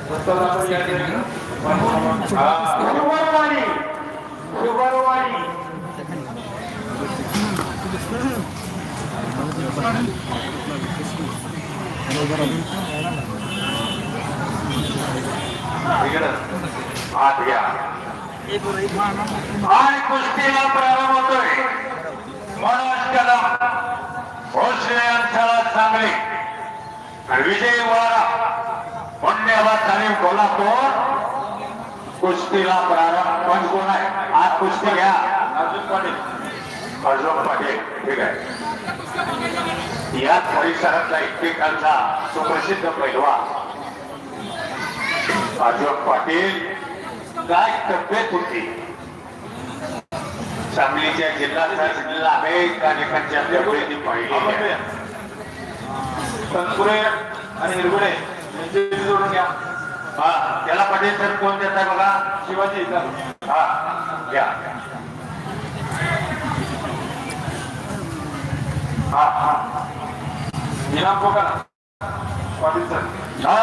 शुभरवाडी शुभरवाडी आणि कुस्तीला प्रारंभ होतोय मनोज कदम भोसले अंतराळ सांगली विजय वारा धन्यवाद तालीम कोल्हापूर कुस्तीला प्रारंभ पण कोण आहे आज कुस्ती घ्या अर्जुन पाटील ठीक आहे याच परिसरातला एकमेकांचा सुप्रसिद्ध पैलवान अर्जुन पाटील काय तब्येत होती सांगलीच्या जिल्हा अनेक अनेकांच्या तब्येती पाहिली तनपुरे आणि हिरगुडे यांचे जोडून घ्या हा त्याला पाटील सर कोण देत आहे बघा शिवाजी हा घ्या हा हा इनाम बघा पाटील सर हा